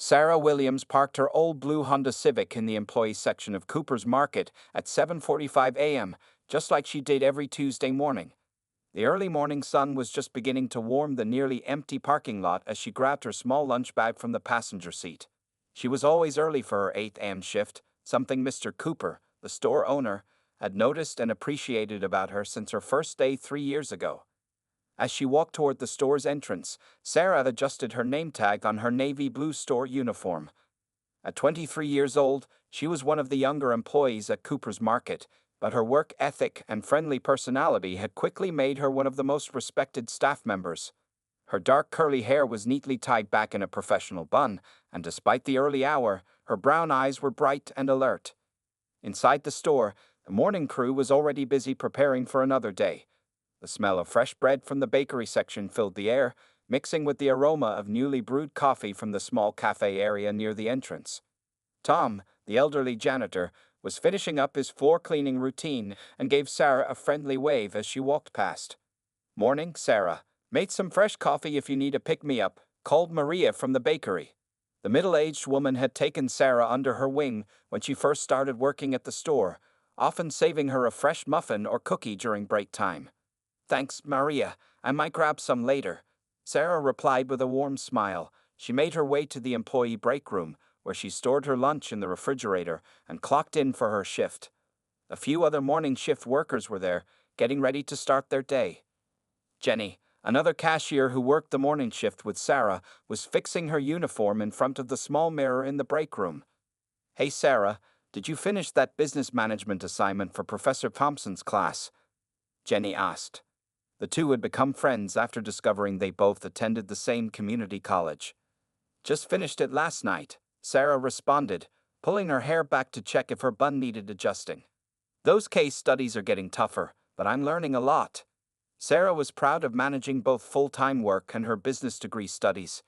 Sarah Williams parked her old blue Honda Civic in the employee section of Cooper's Market at 7:45 a.m., just like she did every Tuesday morning. The early morning sun was just beginning to warm the nearly empty parking lot as she grabbed her small lunch bag from the passenger seat. She was always early for her 8 a.m. shift, something Mr. Cooper, the store owner, had noticed and appreciated about her since her first day 3 years ago. As she walked toward the store's entrance, Sarah adjusted her name tag on her navy blue store uniform. At 23 years old, she was one of the younger employees at Cooper's Market, but her work ethic and friendly personality had quickly made her one of the most respected staff members. Her dark curly hair was neatly tied back in a professional bun, and despite the early hour, her brown eyes were bright and alert. Inside the store, the morning crew was already busy preparing for another day. The smell of fresh bread from the bakery section filled the air, mixing with the aroma of newly brewed coffee from the small cafe area near the entrance. Tom, the elderly janitor, was finishing up his floor cleaning routine and gave Sarah a friendly wave as she walked past. "Morning, Sarah. Made some fresh coffee if you need a pick-me-up," called Maria from the bakery. The middle-aged woman had taken Sarah under her wing when she first started working at the store, often saving her a fresh muffin or cookie during break time. "Thanks, Maria. I might grab some later," Sarah replied with a warm smile. She made her way to the employee break room, where she stored her lunch in the refrigerator and clocked in for her shift. A few other morning shift workers were there, getting ready to start their day. Jenny, another cashier who worked the morning shift with Sarah, was fixing her uniform in front of the small mirror in the break room. "Hey Sarah, did you finish that business management assignment for Professor Thompson's class?" Jenny asked. The two had become friends after discovering they both attended the same community college. "Just finished it last night," Sarah responded, pulling her hair back to check if her bun needed adjusting. "Those case studies are getting tougher, but I'm learning a lot." Sarah was proud of managing both full-time work and her business degree studies.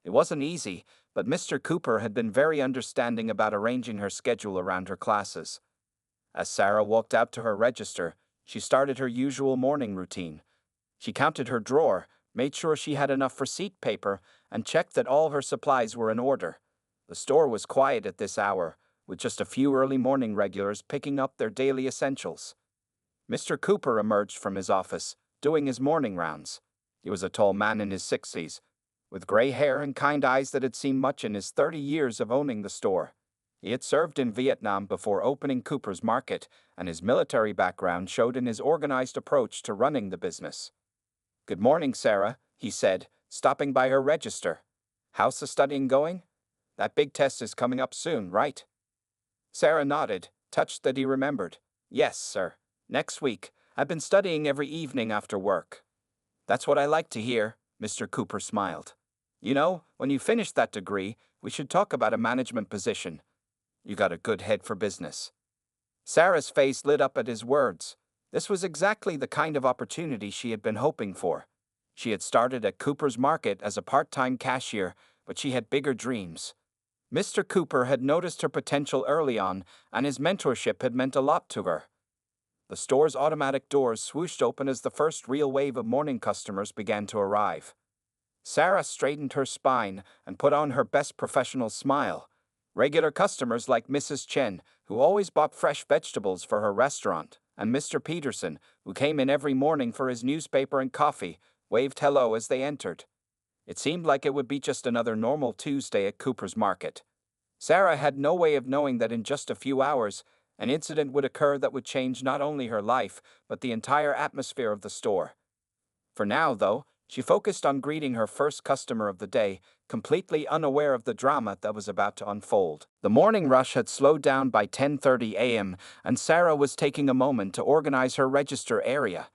It wasn't easy, but Mr. Cooper had been very understanding about arranging her schedule around her classes. As Sarah walked out to her register, she started her usual morning routine. She counted her drawer, made sure she had enough receipt paper, and checked that all her supplies were in order. The store was quiet at this hour, with just a few early morning regulars picking up their daily essentials. Mr. Cooper emerged from his office, doing his morning rounds. He was a tall man in his 60s, with gray hair and kind eyes that had seen much in his 30 years of owning the store. He had served in Vietnam before opening Cooper's Market, and his military background showed in his organized approach to running the business. "Good morning, Sarah," he said, stopping by her register. "How's the studying going? That big test is coming up soon, right?" Sarah nodded, touched that he remembered. "Yes, sir. Next week. I've been studying every evening after work." "That's what I like to hear," Mr. Cooper smiled. "You know, when you finish that degree, we should talk about a management position. You got a good head for business." Sarah's face lit up at his words. This was exactly the kind of opportunity she had been hoping for. She had started at Cooper's Market as a part-time cashier, but she had bigger dreams. Mr. Cooper had noticed her potential early on, and his mentorship had meant a lot to her. The store's automatic doors swooshed open as the first real wave of morning customers began to arrive. Sarah straightened her spine and put on her best professional smile. Regular customers like Mrs. Chen, who always bought fresh vegetables for her restaurant, and Mr. Peterson, who came in every morning for his newspaper and coffee, waved hello as they entered. It seemed like it would be just another normal Tuesday at Cooper's Market. Sarah had no way of knowing that in just a few hours, an incident would occur that would change not only her life, but the entire atmosphere of the store. For now, though, she focused on greeting her first customer of the day, completely unaware of the drama that was about to unfold. The morning rush had slowed down by 10:30 a.m., and Sarah was taking a moment to organize her register area.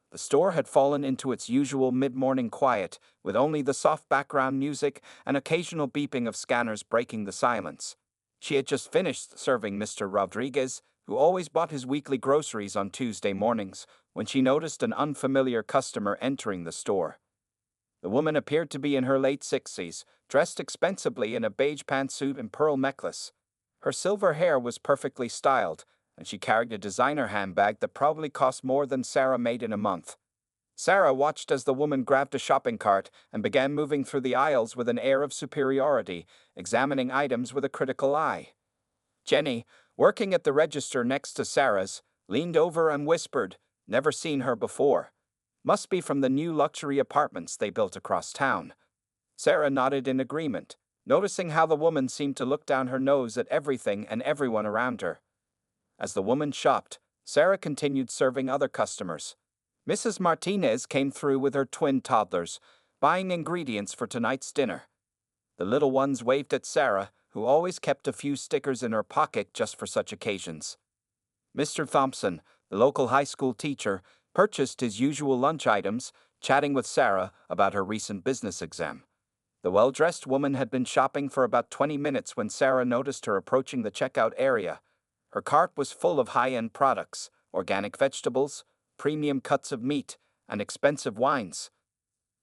The store had fallen into its usual mid-morning quiet, with only the soft background music and occasional beeping of scanners breaking the silence. She had just finished serving Mr. Rodriguez, who always bought his weekly groceries on Tuesday mornings, when she noticed an unfamiliar customer entering the store. The woman appeared to be in her late 60s, dressed expensively in a beige pantsuit and pearl necklace. Her silver hair was perfectly styled, and she carried a designer handbag that probably cost more than Sarah made in a month. Sarah watched as the woman grabbed a shopping cart and began moving through the aisles with an air of superiority, examining items with a critical eye. Jenny, working at the register next to Sarah's, leaned over and whispered, "Never seen her before. Must be from the new luxury apartments they built across town." Sarah nodded in agreement, noticing how the woman seemed to look down her nose at everything and everyone around her. As the woman shopped, Sarah continued serving other customers. Mrs. Martinez came through with her twin toddlers, buying ingredients for tonight's dinner. The little ones waved at Sarah, who always kept a few stickers in her pocket just for such occasions. Mr. Thompson, the local high school teacher, purchased his usual lunch items, chatting with Sarah about her recent business exam. The well-dressed woman had been shopping for about 20 minutes when Sarah noticed her approaching the checkout area. Her cart was full of high-end products, organic vegetables, premium cuts of meat, and expensive wines.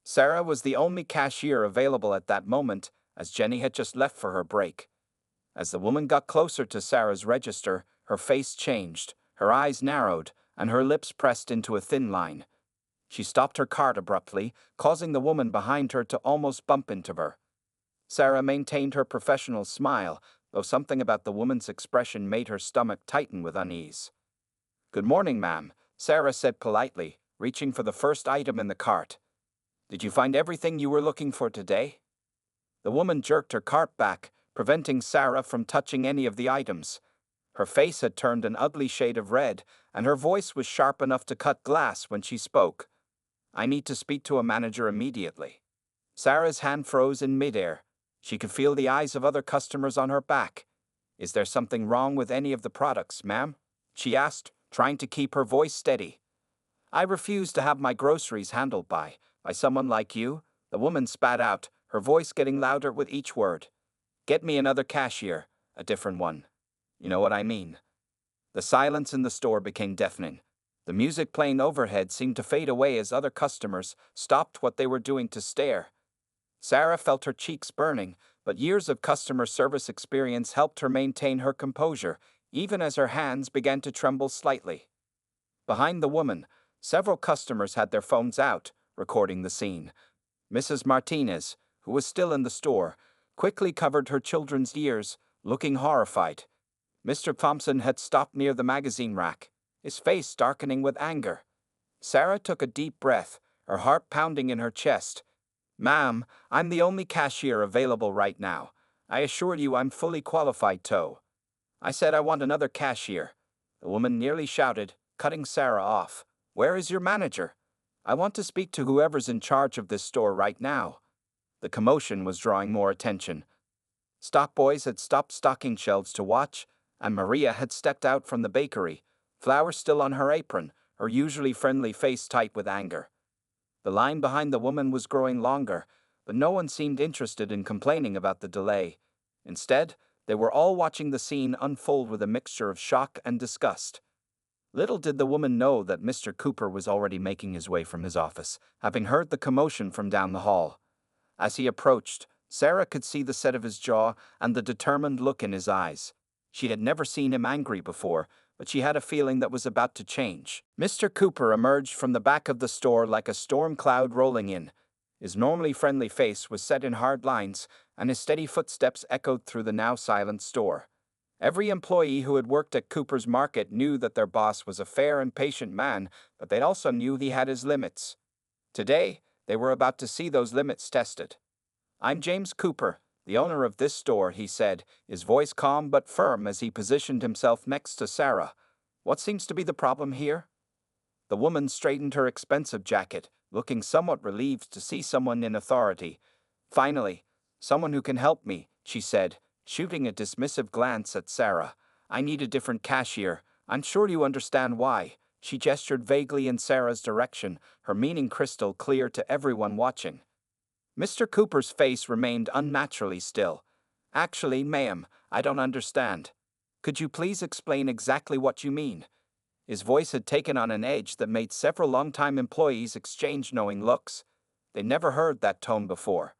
Sarah was the only cashier available at that moment, as Jenny had just left for her break. As the woman got closer to Sarah's register, her face changed, her eyes narrowed, and her lips pressed into a thin line. She stopped her cart abruptly, causing the woman behind her to almost bump into her. Sarah maintained her professional smile, though something about the woman's expression made her stomach tighten with unease. "Good morning, ma'am," Sarah said politely, reaching for the first item in the cart. "Did you find everything you were looking for today?" The woman jerked her cart back, preventing Sarah from touching any of the items. Her face had turned an ugly shade of red, and her voice was sharp enough to cut glass when she spoke. "I need to speak to a manager immediately." Sarah's hand froze in midair. She could feel the eyes of other customers on her back. "Is there something wrong with any of the products, ma'am?" she asked, trying to keep her voice steady. "I refuse to have my groceries handled by someone like you," the woman spat out, her voice getting louder with each word. "Get me another cashier, a different one. You know what I mean." The silence in the store became deafening. The music playing overhead seemed to fade away as other customers stopped what they were doing to stare. Sarah felt her cheeks burning, but years of customer service experience helped her maintain her composure, even as her hands began to tremble slightly. Behind the woman, several customers had their phones out, recording the scene. Mrs. Martinez, who was still in the store, quickly covered her children's ears, looking horrified. Mr. Thompson had stopped near the magazine rack, his face darkening with anger. Sarah took a deep breath, her heart pounding in her chest. "Ma'am, I'm the only cashier available right now. I assure you I'm fully qualified to." "I said I want another cashier," the woman nearly shouted, cutting Sarah off. "Where is your manager? I want to speak to whoever's in charge of this store right now." The commotion was drawing more attention. Stock boys had stopped stocking shelves to watch, and Maria had stepped out from the bakery, flour still on her apron, her usually friendly face tight with anger. The line behind the woman was growing longer, but no one seemed interested in complaining about the delay. Instead, they were all watching the scene unfold with a mixture of shock and disgust. Little did the woman know that Mr. Cooper was already making his way from his office, having heard the commotion from down the hall. As he approached, Sarah could see the set of his jaw and the determined look in his eyes. She had never seen him angry before, but she had a feeling that was about to change. Mr. Cooper emerged from the back of the store like a storm cloud rolling in. His normally friendly face was set in hard lines, and his steady footsteps echoed through the now silent store. Every employee who had worked at Cooper's Market knew that their boss was a fair and patient man, but they also knew he had his limits. Today, they were about to see those limits tested. "I'm James Cooper, the owner of this store," he said, his voice calm but firm as he positioned himself next to Sarah. "What seems to be the problem here?" The woman straightened her expensive jacket, looking somewhat relieved to see someone in authority. "Finally, someone who can help me," she said, shooting a dismissive glance at Sarah. "I need a different cashier. I'm sure you understand why." She gestured vaguely in Sarah's direction, her meaning crystal clear to everyone watching. Mr. Cooper's face remained unnaturally still. "Actually, ma'am, I don't understand. Could you please explain exactly what you mean?" His voice had taken on an edge that made several longtime employees exchange knowing looks. They never heard that tone before.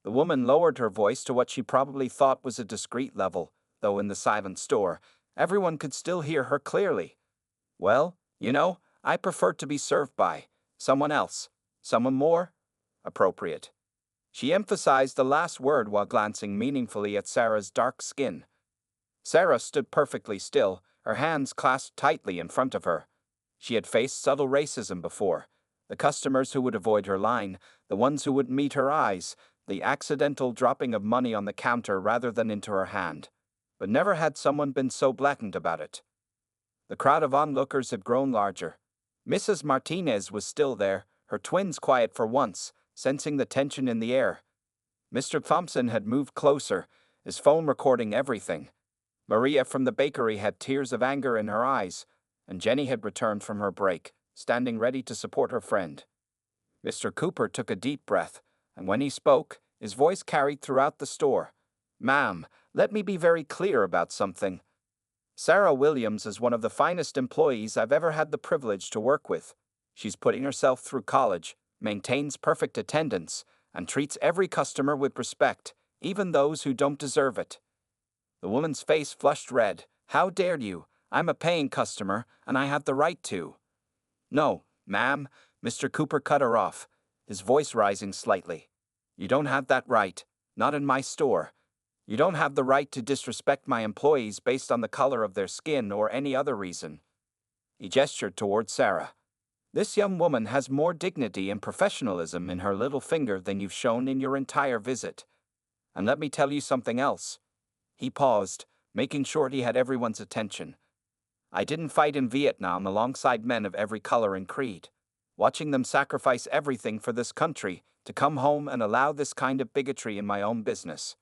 The woman lowered her voice to what she probably thought was a discreet level, though in the silent store, everyone could still hear her clearly. "Well, I prefer to be served by Someone else. Someone more appropriate. She emphasized the last word while glancing meaningfully at Sarah's dark skin. Sarah stood perfectly still, her hands clasped tightly in front of her. She had faced subtle racism before. The customers who would avoid her line, the ones who wouldn't meet her eyes, the accidental dropping of money on the counter rather than into her hand. But never had someone been so blatant about it. The crowd of onlookers had grown larger. Mrs. Martinez was still there, her twins quiet for once, sensing the tension in the air. Mr. Thompson had moved closer, his phone recording everything. Maria from the bakery had tears of anger in her eyes, and Jenny had returned from her break, standing ready to support her friend. Mr. Cooper took a deep breath, and when he spoke, his voice carried throughout the store. "Ma'am, let me be very clear about something. Sarah Williams is one of the finest employees I've ever had the privilege to work with. She's putting herself through college, maintains perfect attendance, and treats every customer with respect, even those who don't deserve it." The woman's face flushed red. "How dare you? I'm a paying customer, and I have the right to." "No, ma'am," Mr. Cooper cut her off, his voice rising slightly. "You don't have that right, not in my store. You don't have the right to disrespect my employees based on the color of their skin or any other reason." He gestured toward Sarah. "This young woman has more dignity and professionalism in her little finger than you've shown in your entire visit. And let me tell you something else." He paused, making sure he had everyone's attention. "I didn't fight in Vietnam alongside men of every color and creed. Watching them sacrifice everything for this country to come home and allow this kind of bigotry in my own business."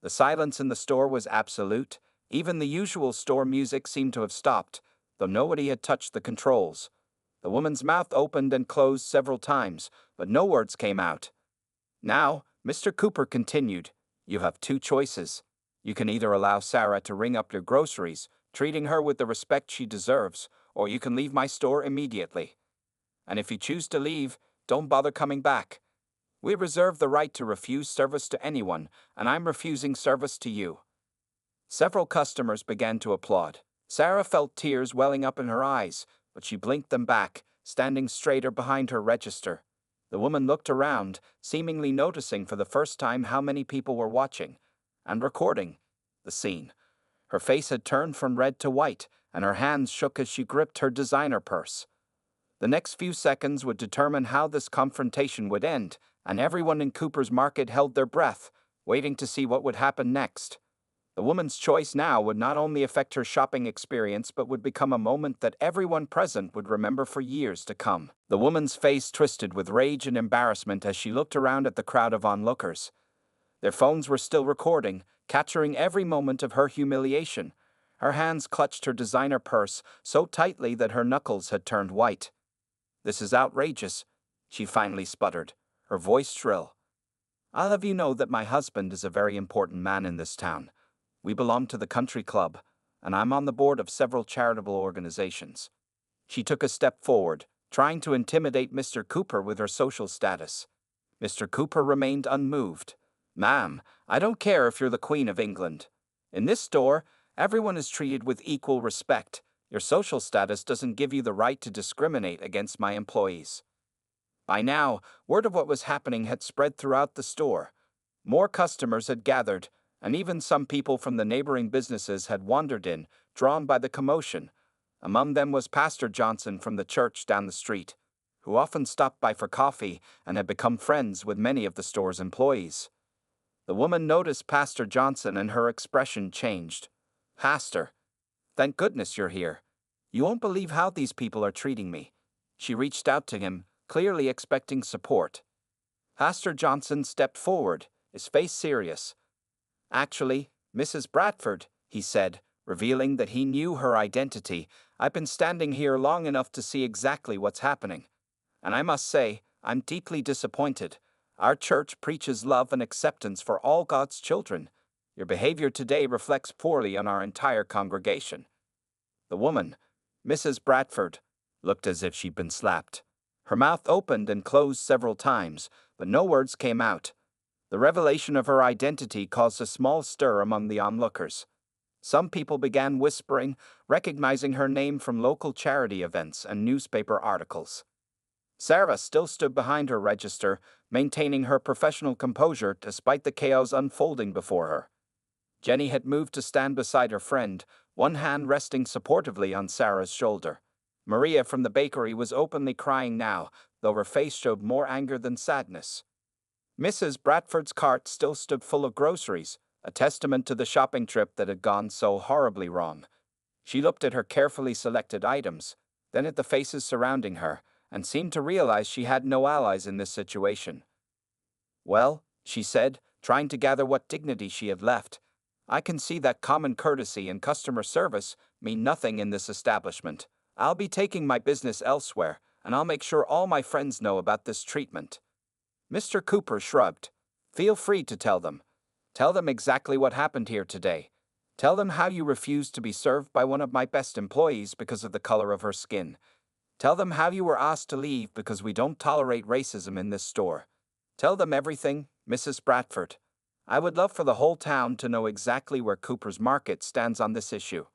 The silence in the store was absolute. Even the usual store music seemed to have stopped, though nobody had touched the controls. The woman's mouth opened and closed several times, but no words came out. "Now," Mr. Cooper continued, "you have two choices. You can either allow Sarah to ring up your groceries, treating her with the respect she deserves, or you can leave my store immediately. And if you choose to leave, don't bother coming back. We reserve the right to refuse service to anyone, and I'm refusing service to you." Several customers began to applaud. Sarah felt tears welling up in her eyes, but she blinked them back, standing straighter behind her register. The woman looked around, seemingly noticing for the first time how many people were watching and recording the scene. Her face had turned from red to white, and her hands shook as she gripped her designer purse. The next few seconds would determine how this confrontation would end, and everyone in Cooper's Market held their breath, waiting to see what would happen next. The woman's choice now would not only affect her shopping experience but would become a moment that everyone present would remember for years to come. The woman's face twisted with rage and embarrassment as she looked around at the crowd of onlookers. Their phones were still recording, capturing every moment of her humiliation. Her hands clutched her designer purse so tightly that her knuckles had turned white. "This is outrageous," she finally sputtered, her voice shrill. "I'll have you know that my husband is a very important man in this town. We belong to the country club, and I'm on the board of several charitable organizations." She took a step forward, trying to intimidate Mr. Cooper with her social status. Mr. Cooper remained unmoved. "Ma'am, I don't care if you're the Queen of England. In this store, everyone is treated with equal respect. Your social status doesn't give you the right to discriminate against my employees." By now, word of what was happening had spread throughout the store. More customers had gathered, and even some people from the neighboring businesses had wandered in, drawn by the commotion. Among them was Pastor Johnson from the church down the street, who often stopped by for coffee and had become friends with many of the store's employees. The woman noticed Pastor Johnson and her expression changed. "Pastor, thank goodness you're here. You won't believe how these people are treating me." She reached out to him, clearly expecting support. Pastor Johnson stepped forward, his face serious. "Actually, Mrs. Bradford," he said, revealing that he knew her identity, "I've been standing here long enough to see exactly what's happening. And I must say, I'm deeply disappointed. Our church preaches love and acceptance for all God's children. Your behavior today reflects poorly on our entire congregation." The woman, Mrs. Bradford, looked as if she'd been slapped. Her mouth opened and closed several times, but no words came out. The revelation of her identity caused a small stir among the onlookers. Some people began whispering, recognizing her name from local charity events and newspaper articles. Sarah still stood behind her register, maintaining her professional composure despite the chaos unfolding before her. Jenny had moved to stand beside her friend, one hand resting supportively on Sarah's shoulder. Maria from the bakery was openly crying now, though her face showed more anger than sadness. Mrs. Bradford's cart still stood full of groceries, a testament to the shopping trip that had gone so horribly wrong. She looked at her carefully selected items, then at the faces surrounding her, and seemed to realize she had no allies in this situation. "Well," she said, trying to gather what dignity she had left, "I can see that common courtesy and customer service mean nothing in this establishment. I'll be taking my business elsewhere, and I'll make sure all my friends know about this treatment." Mr. Cooper shrugged. "Feel free to tell them. Tell them exactly what happened here today. Tell them how you refused to be served by one of my best employees because of the color of her skin. Tell them how you were asked to leave because we don't tolerate racism in this store. Tell them everything, Mrs. Bradford. I would love for the whole town to know exactly where Cooper's Market stands on this issue."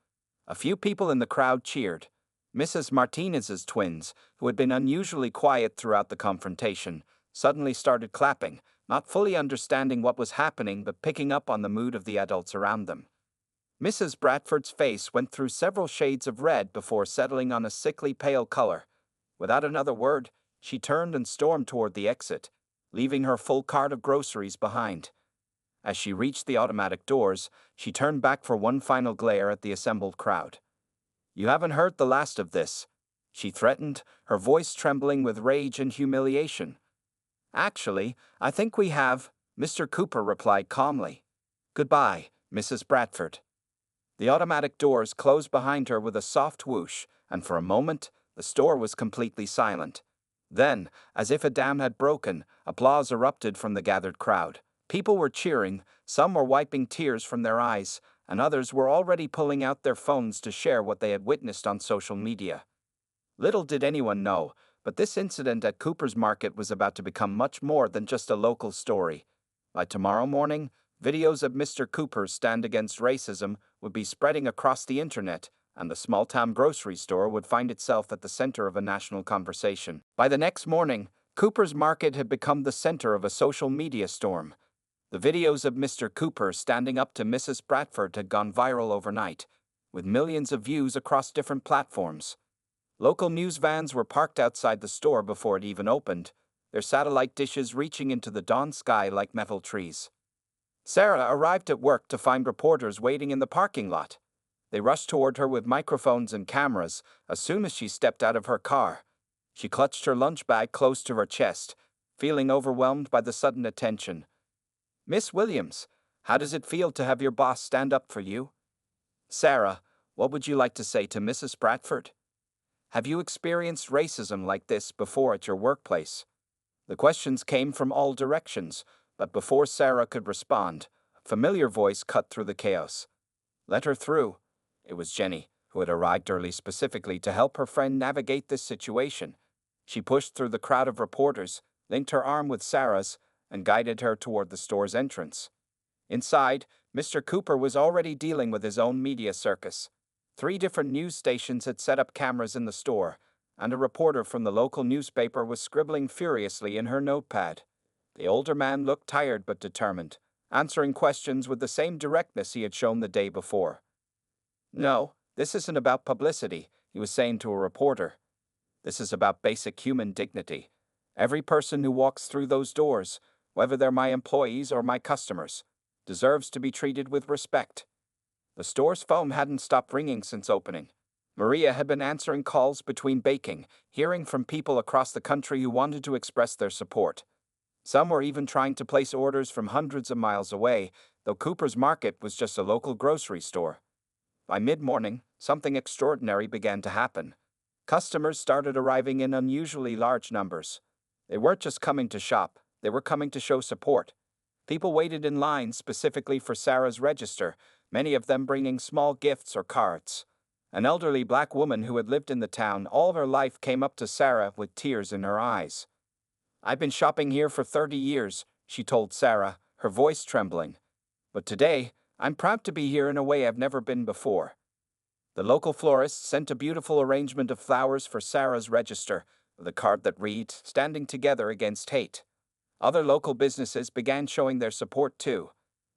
A few people in the crowd cheered. Mrs. Martinez's twins, who had been unusually quiet throughout the confrontation, suddenly started clapping, not fully understanding what was happening but picking up on the mood of the adults around them. Mrs. Bradford's face went through several shades of red before settling on a sickly pale color. Without another word, she turned and stormed toward the exit, leaving her full cart of groceries behind. As she reached the automatic doors, she turned back for one final glare at the assembled crowd. "You haven't heard the last of this," she threatened, her voice trembling with rage and humiliation. "Actually, I think we have," Mr. Cooper replied calmly. "Goodbye, Mrs. Bradford." The automatic doors closed behind her with a soft whoosh, and for a moment, the store was completely silent. Then, as if a dam had broken, applause erupted from the gathered crowd. People were cheering, some were wiping tears from their eyes, and others were already pulling out their phones to share what they had witnessed on social media. Little did anyone know, but this incident at Cooper's Market was about to become much more than just a local story. By tomorrow morning, videos of Mr. Cooper's stand against racism would be spreading across the internet, and the small-town grocery store would find itself at the center of a national conversation. By the next morning, Cooper's Market had become the center of a social media storm. The videos of Mr. Cooper standing up to Mrs. Bradford had gone viral overnight, with millions of views across different platforms. Local news vans were parked outside the store before it even opened, their satellite dishes reaching into the dawn sky like metal trees. Sarah arrived at work to find reporters waiting in the parking lot. They rushed toward her with microphones and cameras as soon as she stepped out of her car. She clutched her lunch bag close to her chest, feeling overwhelmed by the sudden attention. "Miss Williams, how does it feel to have your boss stand up for you?" "Sarah, what would you like to say to Mrs. Bradford? Have you experienced racism like this before at your workplace?" The questions came from all directions, but before Sarah could respond, a familiar voice cut through the chaos. "Let her through." It was Jenny, who had arrived early specifically to help her friend navigate this situation. She pushed through the crowd of reporters, linked her arm with Sarah's, and guided her toward the store's entrance. Inside, Mr. Cooper was already dealing with his own media circus. 3 different news stations had set up cameras in the store, and a reporter from the local newspaper was scribbling furiously in her notepad. The older man looked tired but determined, answering questions with the same directness he had shown the day before. "No, this isn't about publicity," he was saying to a reporter. "This is about basic human dignity. Every person who walks through those doors, whether they're my employees or my customers, deserves to be treated with respect." The store's phone hadn't stopped ringing since opening. Maria had been answering calls between baking, hearing from people across the country who wanted to express their support. Some were even trying to place orders from hundreds of miles away, though Cooper's Market was just a local grocery store. By mid-morning, something extraordinary began to happen. Customers started arriving in unusually large numbers. They weren't just coming to shop, they were coming to show support. People waited in line specifically for Sarah's register, many of them bringing small gifts or cards. An elderly black woman who had lived in the town all her life came up to Sarah with tears in her eyes. "I've been shopping here for 30 years, she told Sarah, her voice trembling. "But today, I'm proud to be here in a way I've never been before." The local florist sent a beautiful arrangement of flowers for Sarah's register, with a card that read, "Standing Together Against Hate." Other local businesses began showing their support too.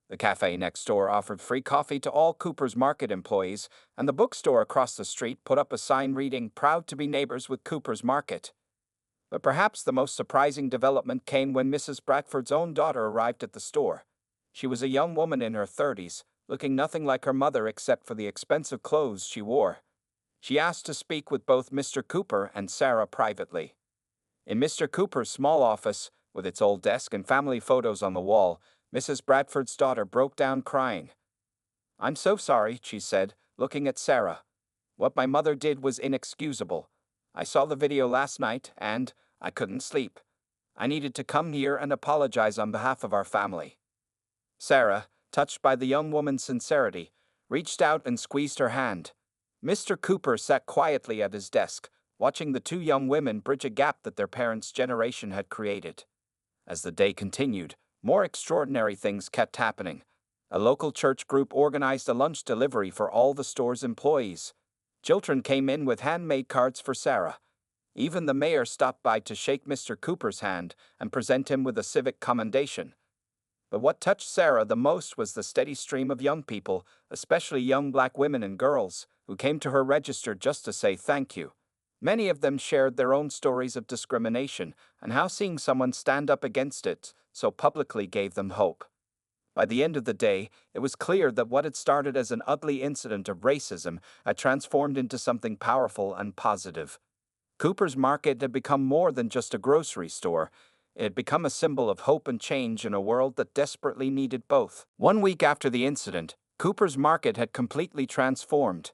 The cafe next door offered free coffee to all Cooper's Market employees, and the bookstore across the street put up a sign reading, "Proud to be neighbors with Cooper's Market." But perhaps the most surprising development came when Mrs. Bradford's own daughter arrived at the store. She was a young woman in her 30s, looking nothing like her mother except for the expensive clothes she wore. She asked to speak with both Mr. Cooper and Sarah privately. In Mr. Cooper's small office, with its old desk and family photos on the wall, Mrs. Bradford's daughter broke down crying. "I'm so sorry," she said, looking at Sarah. "What my mother did was inexcusable. I saw the video last night, and I couldn't sleep. I needed to come here and apologize on behalf of our family." Sarah, touched by the young woman's sincerity, reached out and squeezed her hand. Mr. Cooper sat quietly at his desk, watching the two young women bridge a gap that their parents' generation had created. As the day continued, more extraordinary things kept happening. A local church group organized a lunch delivery for all the store's employees. Children came in with handmade cards for Sarah. Even the mayor stopped by to shake Mr. Cooper's hand and present him with a civic commendation. But what touched Sarah the most was the steady stream of young people, especially young black women and girls, who came to her register just to say thank you. Many of them shared their own stories of discrimination and how seeing someone stand up against it so publicly gave them hope. By the end of the day, it was clear that what had started as an ugly incident of racism had transformed into something powerful and positive. Cooper's Market had become more than just a grocery store. It had become a symbol of hope and change in a world that desperately needed both. 1 week after the incident, Cooper's Market had completely transformed.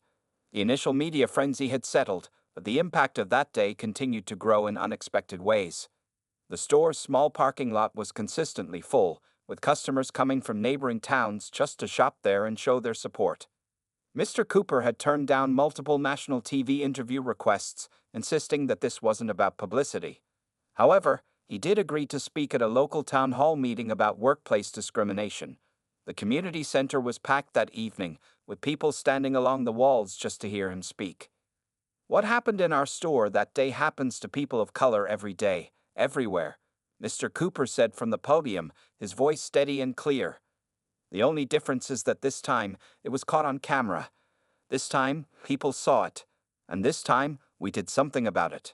The initial media frenzy had settled, but the impact of that day continued to grow in unexpected ways. The store's small parking lot was consistently full, with customers coming from neighboring towns just to shop there and show their support. Mr. Cooper had turned down multiple national TV interview requests, insisting that this wasn't about publicity. However, he did agree to speak at a local town hall meeting about workplace discrimination. The community center was packed that evening, with people standing along the walls just to hear him speak. "What happened in our store that day happens to people of color every day, everywhere," Mr. Cooper said from the podium, his voice steady and clear. "The only difference is that this time, it was caught on camera. This time, people saw it. And this time, we did something about it."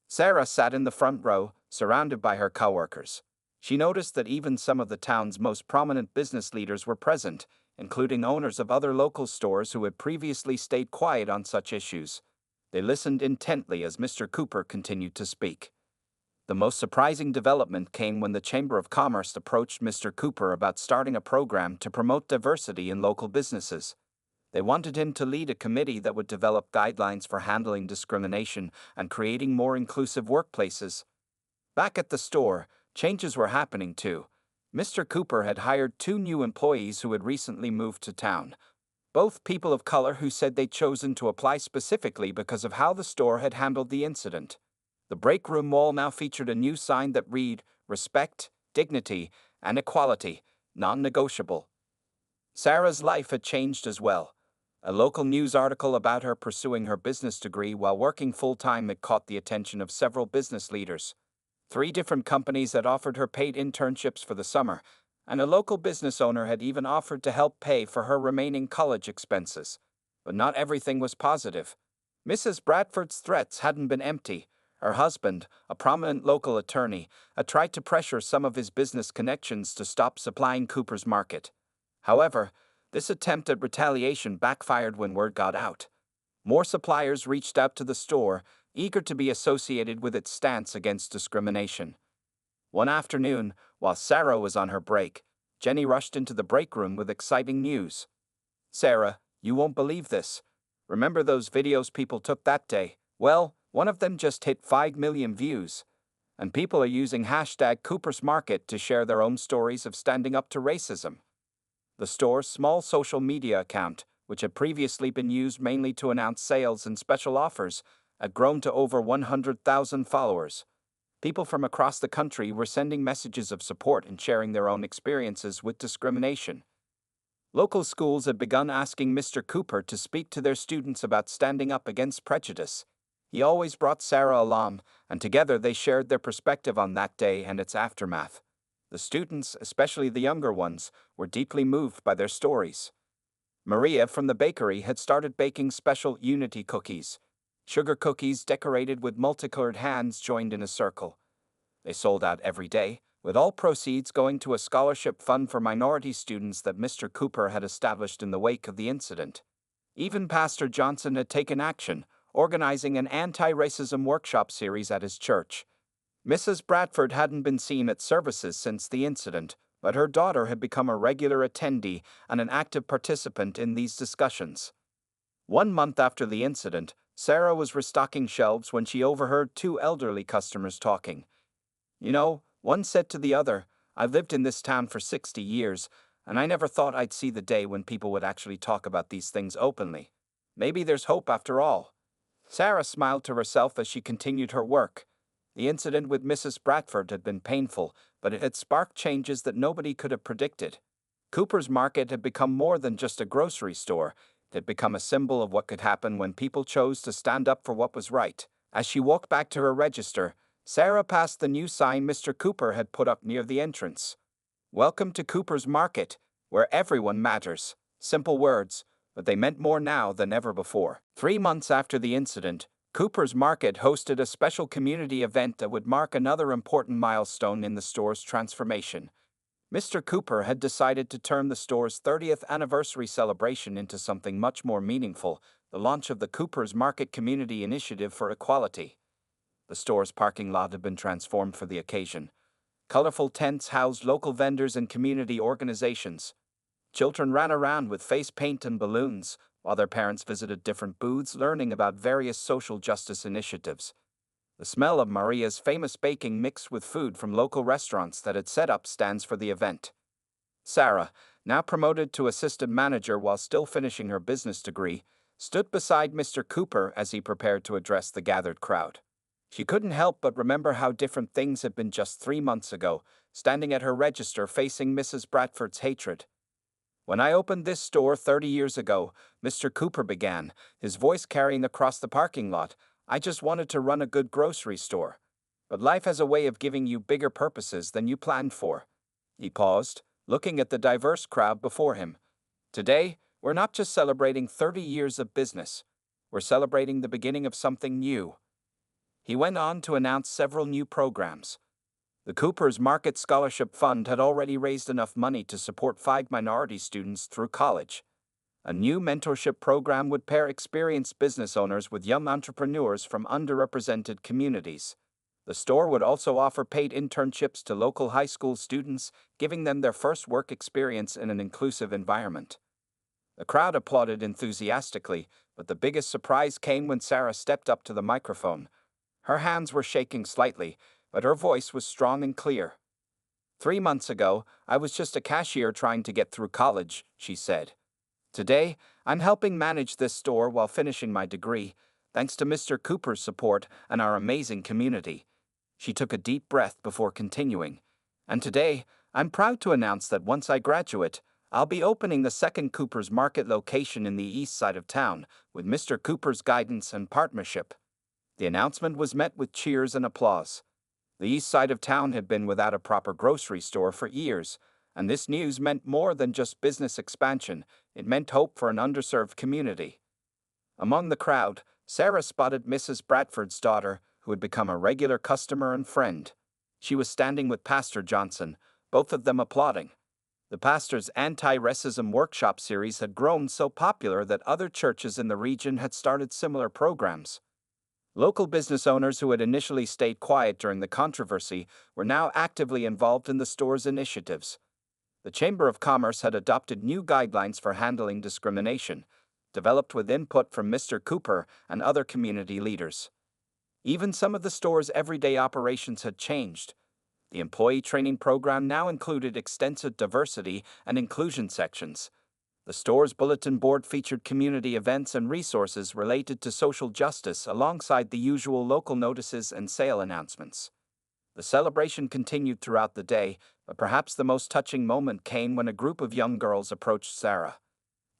Sarah sat in the front row, surrounded by her coworkers. She noticed that even some of the town's most prominent business leaders were present, including owners of other local stores who had previously stayed quiet on such issues. They listened intently as Mr. Cooper continued to speak. The most surprising development came when the Chamber of Commerce approached Mr. Cooper about starting a program to promote diversity in local businesses. They wanted him to lead a committee that would develop guidelines for handling discrimination and creating more inclusive workplaces. Back at the store, changes were happening too. Mr. Cooper had hired 2 new employees who had recently moved to town. Both people of color who said they'd chosen to apply specifically because of how the store had handled the incident. The break room wall now featured a new sign that read, "Respect, dignity, and equality, non-negotiable." Sarah's life had changed as well. A local news article about her pursuing her business degree while working full-time had caught the attention of several business leaders. 3 different companies had offered her paid internships for the summer, and a local business owner had even offered to help pay for her remaining college expenses. But not everything was positive. Mrs. Bradford's threats hadn't been empty. Her husband, a prominent local attorney, had tried to pressure some of his business connections to stop supplying Cooper's Market. However, this attempt at retaliation backfired when word got out. More suppliers reached out to the store, eager to be associated with its stance against discrimination. One afternoon, while Sarah was on her break, Jenny rushed into the break room with exciting news. "Sarah, you won't believe this. Remember those videos people took that day? Well, one of them just hit 5 million views. And people are using hashtag Cooper's Market to share their own stories of standing up to racism." The store's small social media account, which had previously been used mainly to announce sales and special offers, had grown to over 100,000 followers. People from across the country were sending messages of support and sharing their own experiences with discrimination. Local schools had begun asking Mr. Cooper to speak to their students about standing up against prejudice. He always brought Sarah along, and together they shared their perspective on that day and its aftermath. The students, especially the younger ones, were deeply moved by their stories. Maria from the bakery had started baking special Unity cookies, sugar cookies decorated with multicolored hands joined in a circle. They sold out every day, with all proceeds going to a scholarship fund for minority students that Mr. Cooper had established in the wake of the incident. Even Pastor Johnson had taken action, organizing an anti-racism workshop series at his church. Mrs. Bradford hadn't been seen at services since the incident, but her daughter had become a regular attendee and an active participant in these discussions. 1 month after the incident, Sarah was restocking shelves when she overheard two elderly customers talking. One said to the other, "I've lived in this town for 60 years, and I never thought I'd see the day when people would actually talk about these things openly. Maybe there's hope after all." Sarah smiled to herself as she continued her work. The incident with Mrs. Bradford had been painful, but it had sparked changes that nobody could have predicted. Cooper's Market had become more than just a grocery store. It had become a symbol of what could happen when people chose to stand up for what was right. As she walked back to her register, Sarah passed the new sign Mr. Cooper had put up near the entrance. "Welcome to Cooper's Market, where everyone matters." Simple words, but they meant more now than ever before. 3 months after the incident, Cooper's Market hosted a special community event that would mark another important milestone in the store's transformation. Mr. Cooper had decided to turn the store's 30th anniversary celebration into something much more meaningful: the launch of the Cooper's Market Community Initiative for Equality. The store's parking lot had been transformed for the occasion. Colorful tents housed local vendors and community organizations. Children ran around with face paint and balloons, while their parents visited different booths learning about various social justice initiatives. The smell of Maria's famous baking mixed with food from local restaurants that had set up stands for the event. Sarah, now promoted to assistant manager while still finishing her business degree, stood beside Mr. Cooper as he prepared to address the gathered crowd. She couldn't help but remember how different things had been just 3 months ago, standing at her register facing Mrs. Bradford's hatred. "When I opened this store 30 years ago," Mr. Cooper began, his voice carrying across the parking lot, "I just wanted to run a good grocery store. But life has a way of giving you bigger purposes than you planned for." He paused, looking at the diverse crowd before him. "Today, we're not just celebrating 30 years of business. We're celebrating the beginning of something new." He went on to announce several new programs. The Cooper's Market Scholarship Fund had already raised enough money to support 5 minority students through college. A new mentorship program would pair experienced business owners with young entrepreneurs from underrepresented communities. The store would also offer paid internships to local high school students, giving them their first work experience in an inclusive environment. The crowd applauded enthusiastically, but the biggest surprise came when Sarah stepped up to the microphone. Her hands were shaking slightly, but her voice was strong and clear. "3 months ago, I was just a cashier trying to get through college," she said. "Today, I'm helping manage this store while finishing my degree, thanks to Mr. Cooper's support and our amazing community." She took a deep breath before continuing. "And today, I'm proud to announce that once I graduate, I'll be opening the second Cooper's Market location in the east side of town, with Mr. Cooper's guidance and partnership." The announcement was met with cheers and applause. The east side of town had been without a proper grocery store for years, and this news meant more than just business expansion. It meant hope for an underserved community. Among the crowd, Sarah spotted Mrs. Bradford's daughter, who had become a regular customer and friend. She was standing with Pastor Johnson, both of them applauding. The pastor's anti-racism workshop series had grown so popular that other churches in the region had started similar programs. Local business owners who had initially stayed quiet during the controversy were now actively involved in the store's initiatives. The Chamber of Commerce had adopted new guidelines for handling discrimination, developed with input from Mr. Cooper and other community leaders. Even some of the store's everyday operations had changed. The employee training program now included extensive diversity and inclusion sections. The store's bulletin board featured community events and resources related to social justice alongside the usual local notices and sale announcements. The celebration continued throughout the day, but perhaps the most touching moment came when a group of young girls approached Sarah.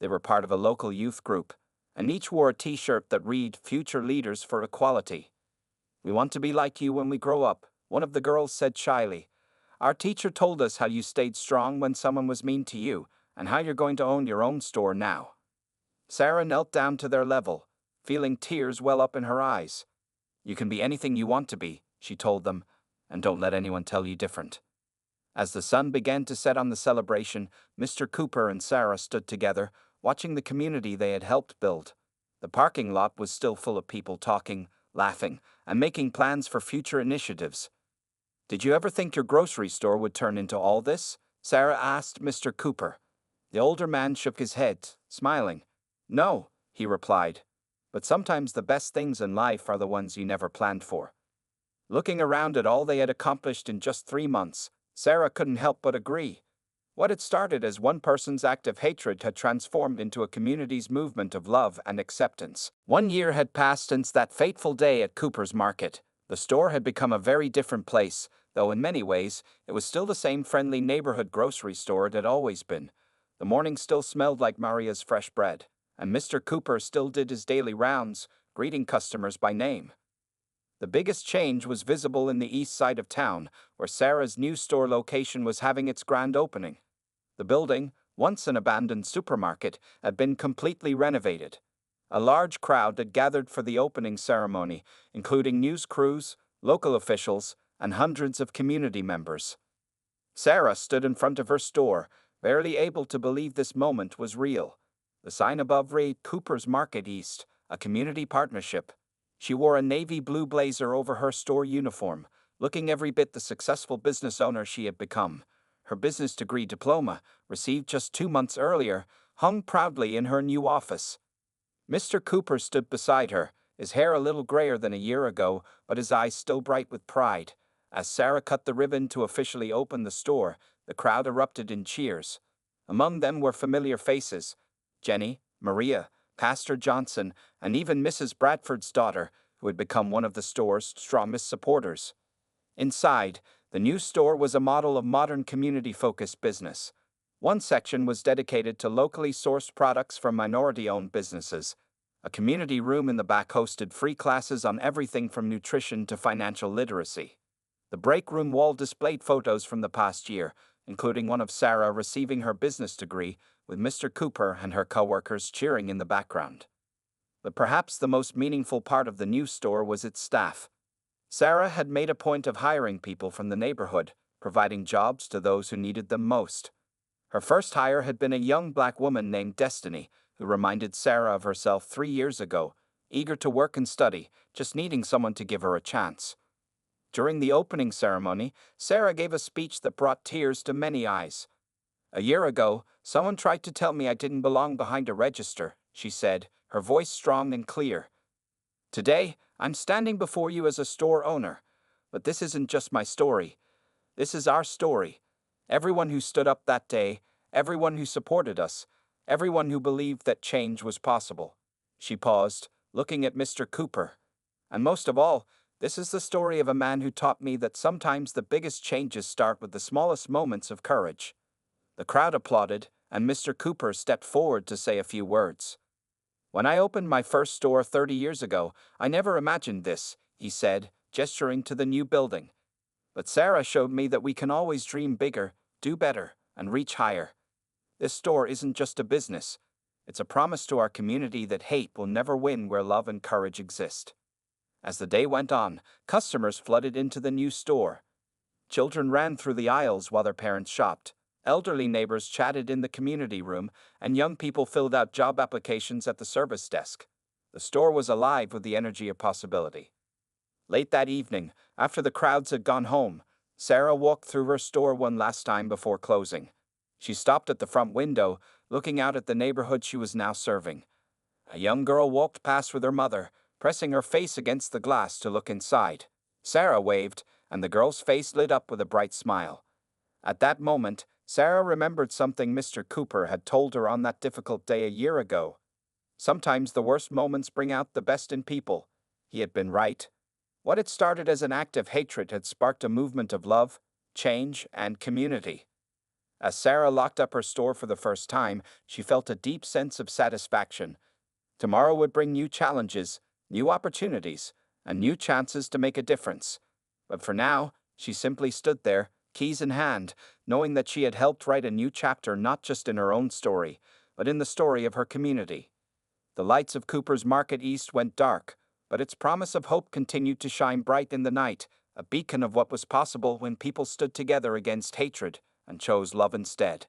They were part of a local youth group, and each wore a t-shirt that read "Future Leaders for Equality." "We want to be like you when we grow up," one of the girls said shyly. "Our teacher told us how you stayed strong when someone was mean to you, and how you're going to own your own store now." Sarah knelt down to their level, feeling tears well up in her eyes. "You can be anything you want to be," she told them, "and don't let anyone tell you different." As the sun began to set on the celebration, Mr. Cooper and Sarah stood together, watching the community they had helped build. The parking lot was still full of people talking, laughing, and making plans for future initiatives. "Did you ever think your grocery store would turn into all this?" Sarah asked Mr. Cooper. The older man shook his head, smiling. "No," he replied, "but sometimes the best things in life are the ones you never planned for." Looking around at all they had accomplished in just 3 months, Sarah couldn't help but agree. What had started as one person's act of hatred had transformed into a community's movement of love and acceptance. 1 year had passed since that fateful day at Cooper's Market. The store had become a very different place, though in many ways, it was still the same friendly neighborhood grocery store it had always been. The morning still smelled like Maria's fresh bread, and Mr. Cooper still did his daily rounds, greeting customers by name. The biggest change was visible in the east side of town, where Sarah's new store location was having its grand opening. The building, once an abandoned supermarket, had been completely renovated. A large crowd had gathered for the opening ceremony, including news crews, local officials, and hundreds of community members. Sarah stood in front of her store, barely able to believe this moment was real. The sign above read "Cooper's Market East, a community partnership." She wore a navy blue blazer over her store uniform, looking every bit the successful business owner she had become. Her business degree diploma, received just 2 months earlier, hung proudly in her new office. Mr. Cooper stood beside her, his hair a little grayer than a year ago, but his eyes still bright with pride. As Sarah cut the ribbon to officially open the store, the crowd erupted in cheers. Among them were familiar faces: Jenny, Maria, Pastor Johnson, and even Mrs. Bradford's daughter, who had become one of the store's strongest supporters. Inside, the new store was a model of modern community-focused business. One section was dedicated to locally sourced products from minority-owned businesses. A community room in the back hosted free classes on everything from nutrition to financial literacy. The break room wall displayed photos from the past year, including one of Sarah receiving her business degree, with Mr. Cooper and her coworkers cheering in the background. But perhaps the most meaningful part of the new store was its staff. Sarah had made a point of hiring people from the neighborhood, providing jobs to those who needed them most. Her first hire had been a young black woman named Destiny, who reminded Sarah of herself 3 years ago, eager to work and study, just needing someone to give her a chance. During the opening ceremony, Sarah gave a speech that brought tears to many eyes. "A year ago, someone tried to tell me I didn't belong behind a register," she said, her voice strong and clear. "Today, I'm standing before you as a store owner. But this isn't just my story. This is our story. Everyone who stood up that day, everyone who supported us, everyone who believed that change was possible." She paused, looking at Mr. Cooper. "And most of all, this is the story of a man who taught me that sometimes the biggest changes start with the smallest moments of courage." The crowd applauded, and Mr. Cooper stepped forward to say a few words. "When I opened my first store 30 years ago, I never imagined this," he said, gesturing to the new building. "But Sarah showed me that we can always dream bigger, do better, and reach higher. This store isn't just a business. It's a promise to our community that hate will never win where love and courage exist." As the day went on, customers flooded into the new store. Children ran through the aisles while their parents shopped. Elderly neighbors chatted in the community room, and young people filled out job applications at the service desk. The store was alive with the energy of possibility. Late that evening, after the crowds had gone home, Sarah walked through her store one last time before closing. She stopped at the front window, looking out at the neighborhood she was now serving. A young girl walked past with her mother, pressing her face against the glass to look inside. Sarah waved, and the girl's face lit up with a bright smile. At that moment, Sarah remembered something Mr. Cooper had told her on that difficult day a year ago. Sometimes the worst moments bring out the best in people. He had been right. What had started as an act of hatred had sparked a movement of love, change, and community. As Sarah locked up her store for the first time, she felt a deep sense of satisfaction. Tomorrow would bring new challenges, new opportunities, and new chances to make a difference. But for now, she simply stood there, keys in hand, knowing that she had helped write a new chapter not just in her own story, but in the story of her community. The lights of Cooper's Market East went dark, but its promise of hope continued to shine bright in the night, a beacon of what was possible when people stood together against hatred and chose love instead.